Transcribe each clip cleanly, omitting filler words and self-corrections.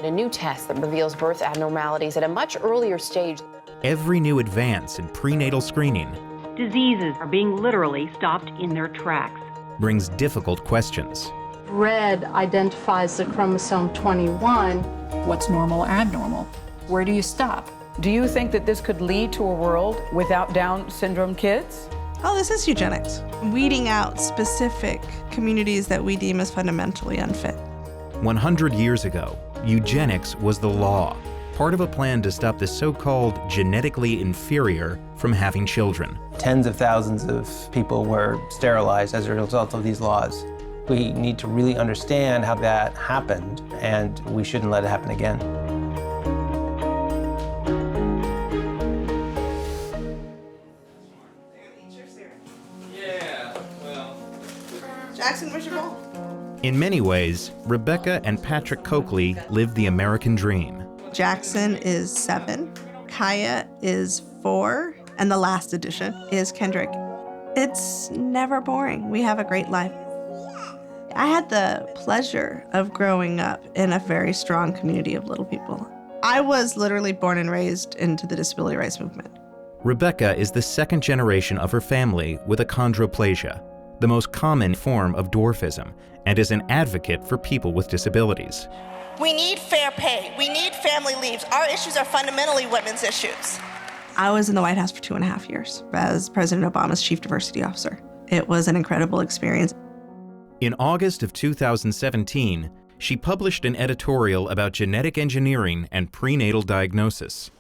A new test that reveals birth abnormalities at a much earlier stage. Every new advance in prenatal screening diseases are being literally stopped in their tracks. Brings difficult questions. Red identifies the chromosome 21. What's normal, abnormal? Where do you stop? Do you think that this could lead to a world without Down syndrome kids? Oh, this is eugenics. Weeding out specific communities that we deem as fundamentally unfit. 100 years ago, eugenics was the law, part of a plan to stop the so-called genetically inferior from having children. Tens of thousands of people were sterilized as a result of these laws. We need to really understand how that happened, and we shouldn't let it happen again. Jackson, where's your bowl? In many ways, Rebecca and Patrick Coakley lived the American dream. Jackson is 7, Kaya is 4, and the last addition is Kendrick. It's never boring. We have a great life. I had the pleasure of growing up in a very strong community of little people. I was literally born and raised into the disability rights movement. Rebecca is the second generation of her family with achondroplasia, the most common form of dwarfism, and is an advocate for people with disabilities. We need fair pay. We need family leaves. Our issues are fundamentally women's issues. I was in the White House for 2.5 years as President Obama's chief diversity officer. It was an incredible experience. In August of 2017, she published an editorial about genetic engineering and prenatal diagnosis.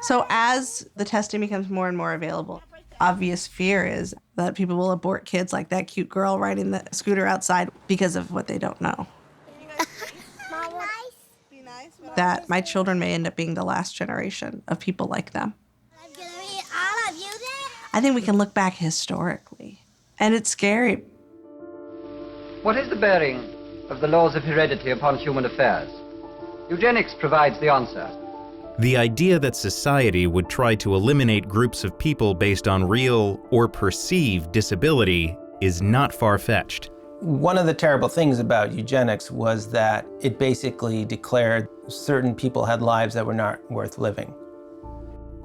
So as the testing becomes more and more available, obvious fear is that people will abort kids like that cute girl riding the scooter outside because of what they don't know. That my children may end up being the last generation of people like them. I think we can look back historically, and it's scary. What is the bearing of the laws of heredity upon human affairs? Eugenics provides the answer. The idea that society would try to eliminate groups of people based on real or perceived disability is not far-fetched. One of the terrible things about eugenics was that it basically declared certain people had lives that were not worth living.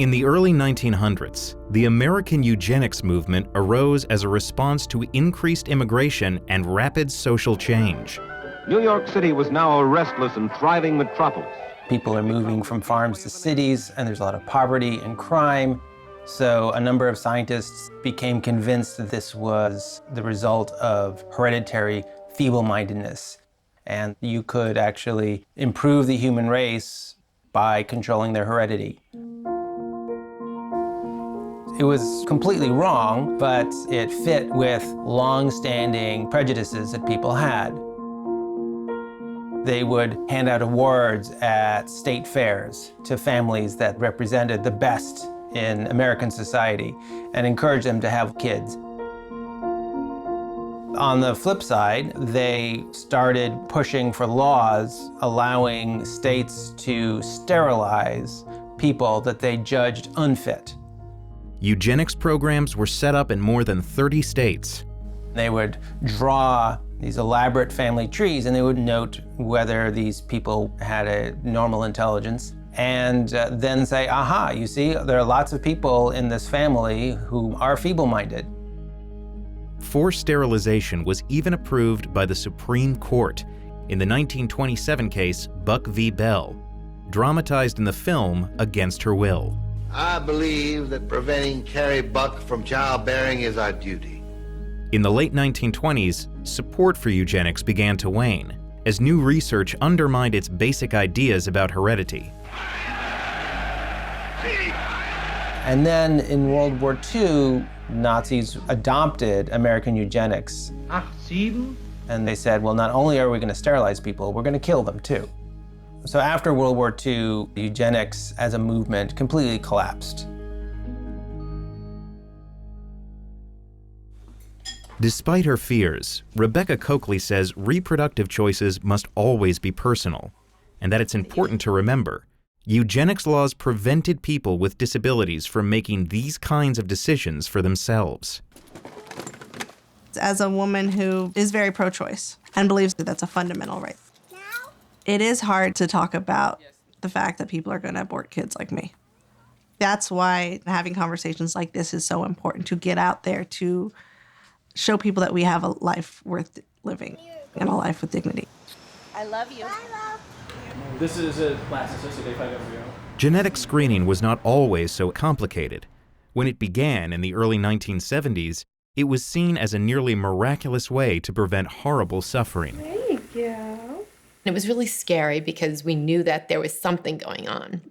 In the early 1900s, the American eugenics movement arose as a response to increased immigration and rapid social change. New York City was now a restless and thriving metropolis. People are moving from farms to cities, and there's a lot of poverty and crime. So a number of scientists became convinced that this was the result of hereditary feeble-mindedness, and you could actually improve the human race by controlling their heredity. It was completely wrong, but it fit with long-standing prejudices that people had. They would hand out awards at state fairs to families that represented the best in American society and encourage them to have kids. On the flip side, they started pushing for laws allowing states to sterilize people that they judged unfit. Eugenics programs were set up in more than 30 states. They would draw these elaborate family trees, and they would note whether these people had a normal intelligence, and then say, aha, you see, there are lots of people in this family who are feeble-minded. Forced sterilization was even approved by the Supreme Court in the 1927 case Buck v. Bell, dramatized in the film Against Her Will. I believe that preventing Carrie Buck from childbearing is our duty. In the late 1920s, support for eugenics began to wane as new research undermined its basic ideas about heredity. And then in World War II, Nazis adopted American eugenics. And they said, well, not only are we going to sterilize people, we're going to kill them too. So after World War II, eugenics as a movement completely collapsed. Despite her fears, Rebecca Coakley says reproductive choices must always be personal, and that it's important to remember eugenics laws prevented people with disabilities from making these kinds of decisions for themselves. As a woman who is very pro-choice and believes that that's a fundamental right, It is hard to talk about the fact that people are going to abort kids like me. That's why having conversations like this is so important, to get out there, to show people that we have a life worth living and a life with dignity. I love you. This is a last associate 5 embryo. Genetic screening was not always so complicated. When it began in the early 1970s, it was seen as a nearly miraculous way to prevent horrible suffering. There you go. It was really scary because we knew that there was something going on.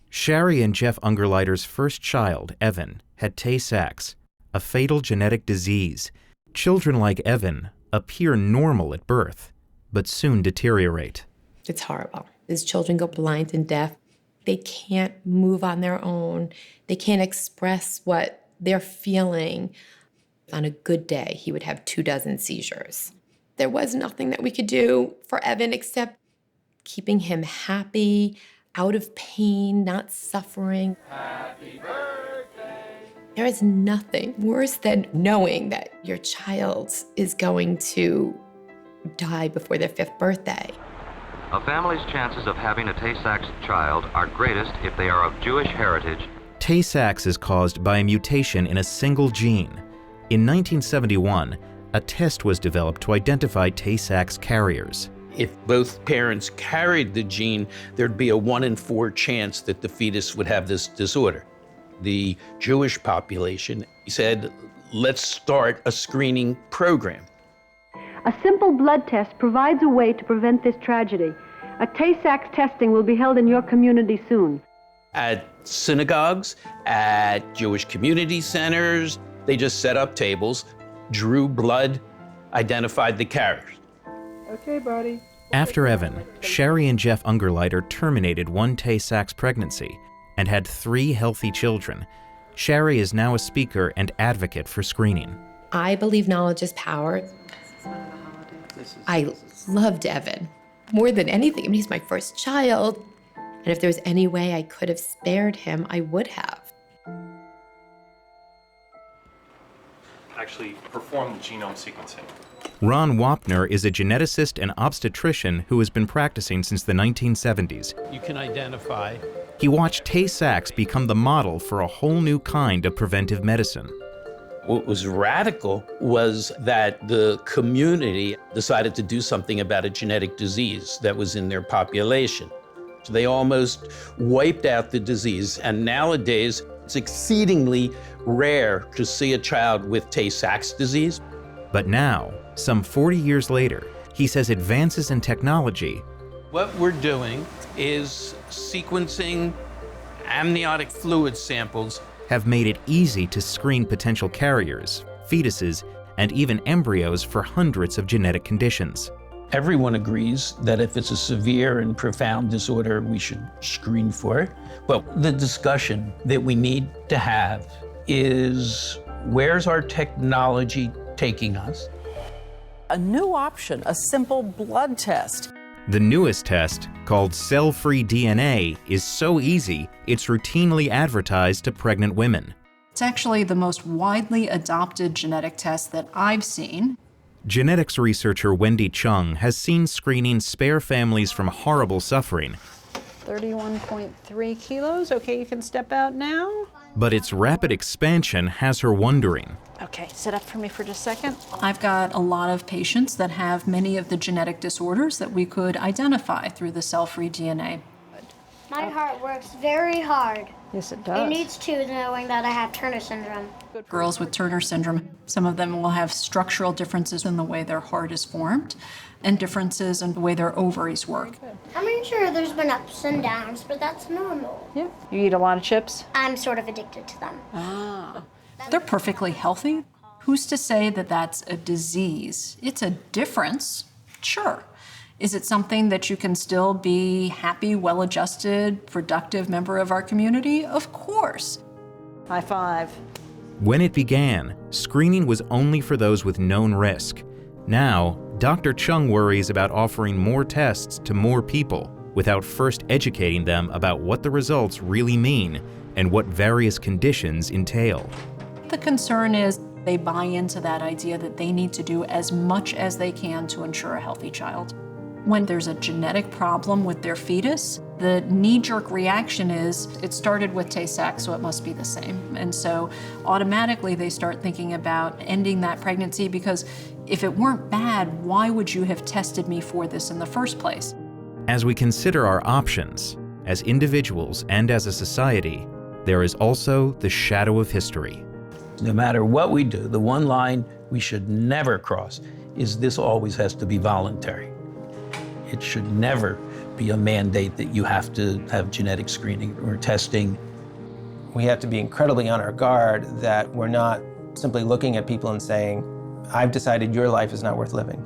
Shari and Jeff Ungerleider's first child, Evan, had Tay-sachs, a fatal genetic disease. Children like Evan appear normal at birth, but soon deteriorate. It's horrible. His children go blind and deaf. They can't move on their own. They can't express what they're feeling. On a good day, he would have 24 seizures. There was nothing that we could do for Evan except keeping him happy, out of pain, not suffering. Happy birthday. There is nothing worse than knowing that your child is going to die before their 5th birthday. A family's chances of having a Tay-sachs child are greatest if they are of Jewish heritage. Tay-sachs is caused by a mutation in a single gene. In 1971, a test was developed to identify Tay-sachs carriers. If both parents carried the gene, there'd be a 1 in 4 chance that the fetus would have this disorder. The Jewish population said, let's start a screening program. A simple blood test provides a way to prevent this tragedy. A Tay-sachs testing will be held in your community soon. At synagogues, at Jewish community centers, they just set up tables, drew blood, identified the carriers. Okay, buddy. After Evan, Shari and Jeff Ungerleider terminated one Tay-sachs pregnancy and had 3 healthy children. Shari is now a speaker and advocate for screening. I believe knowledge is power. I loved Evan more than anything. I mean, he's my first child. And if there was any way I could have spared him, I would have. Actually perform the genome sequencing. Ron Wapner is a geneticist and obstetrician who has been practicing since the 1970s. You can identify. He watched Tay-sachs become the model for a whole new kind of preventive medicine. What was radical was that the community decided to do something about a genetic disease that was in their population. So they almost wiped out the disease, and nowadays it's exceedingly rare to see a child with Tay-sachs disease. But now, some 40 years later, he says advances in technology. What we're doing is sequencing amniotic fluid samples have made it easy to screen potential carriers, fetuses, and even embryos for hundreds of genetic conditions. Everyone agrees that if it's a severe and profound disorder, we should screen for it. But the discussion that we need to have is, where's our technology taking us? A new option, a simple blood test. The newest test, called CellFree DNA, is so easy, it's routinely advertised to pregnant women. It's actually the most widely adopted genetic test that I've seen. Genetics researcher Wendy Chung has seen screening spare families from horrible suffering. 31.3 kilos. Okay, you can step out now. But its rapid expansion has her wondering. Okay, sit up for me for just a second. I've got a lot of patients that have many of the genetic disorders that we could identify through the CellFree DNA. My heart works very hard. Yes, it does. It needs to, knowing that I have Turner syndrome. Girls with Turner syndrome, some of them will have structural differences in the way their heart is formed and differences in the way their ovaries work. I'm pretty sure there's been ups and downs, but that's normal. Yeah. You eat a lot of chips? I'm sort of addicted to them. Ah. They're perfectly healthy. Who's to say that that's a disease? It's a difference, sure. Is it something that you can still be happy, well-adjusted, productive member of our community? Of course. High five. When it began, screening was only for those with known risk. Now, Dr. Chung worries about offering more tests to more people without first educating them about what the results really mean and what various conditions entail. The concern is they buy into that idea that they need to do as much as they can to ensure a healthy child. When there's a genetic problem with their fetus, the knee-jerk reaction is, it started with Tay-sachs, so it must be the same. And so automatically they start thinking about ending that pregnancy, because if it weren't bad, why would you have tested me for this in the first place? As we consider our options, as individuals and as a society, there is also the shadow of history. No matter what we do, the one line we should never cross is this always has to be voluntary. It should never be a mandate that you have to have genetic screening or testing. We have to be incredibly on our guard that we're not simply looking at people and saying, I've decided your life is not worth living.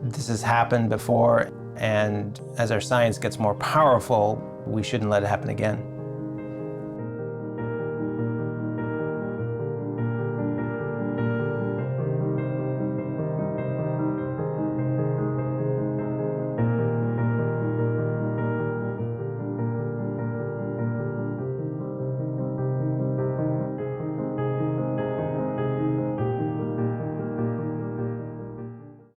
This has happened before, and as our science gets more powerful, we shouldn't let it happen again.